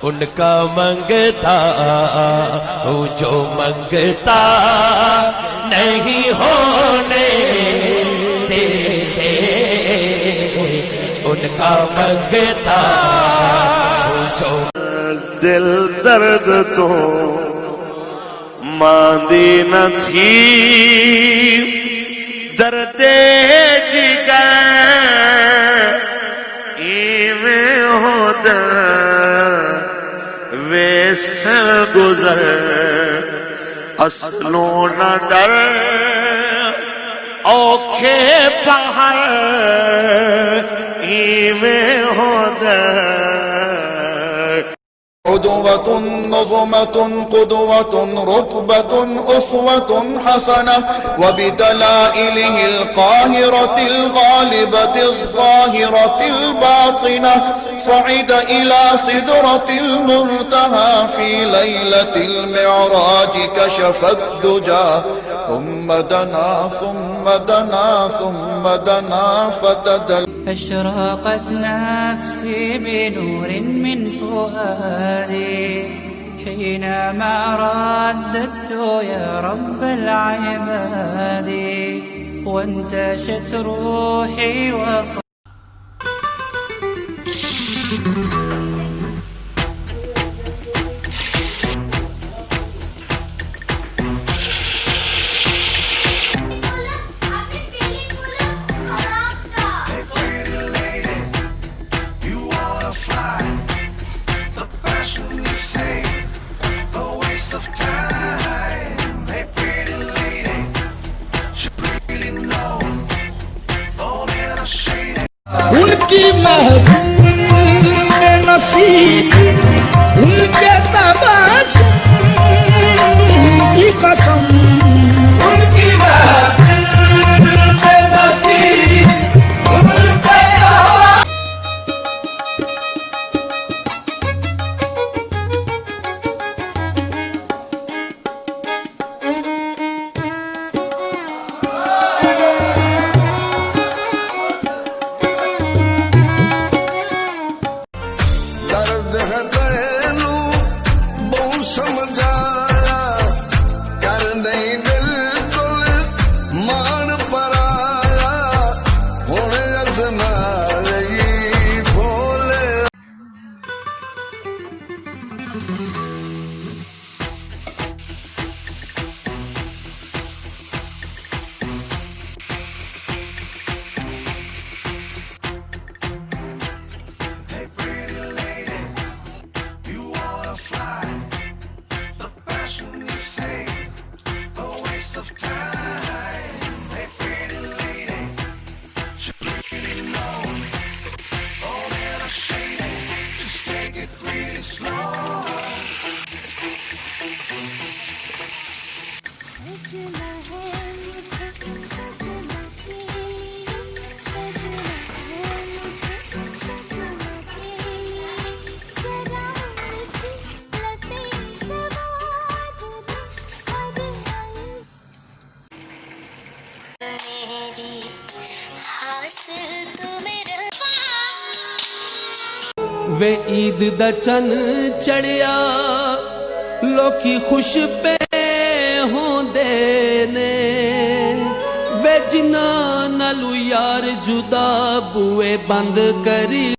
उनका मंगता हूँ जो मंगता नहीं होने देते, उनका मंगता हूँ जो। दिल दर्द तो मांदी न थी, दर्दे जिगर इवें होदा वैसे गुजर, असलों न डर औखे पहाड़ इवें होदा। عدوة نظمة قدوة رتبة أسوة حسنة، وبدلائله القاهرة الغالبة الظاهرة الباطنة صعد إلى سدرة المنتهى في ليلة المعراج، كشف الدجى ثم دنا ثم دنا ثم دنا فتدلى. أشرقت نفسي بنور من فؤادي حينما رددت يا رب العباد، وانتشت روحي उनकी महबूब नसीब, उनके तबस्सुम की कसम, उनकी महबूब नसीब, उनके समझाया कर नहीं बिल्कुल मान पराया होने अज़मा रही भोले। वे ईद दा चन चढ़िया लोकी खुश पे होंदे ने, वे जिन्ना नालू यार जुदा बुए बंद करी।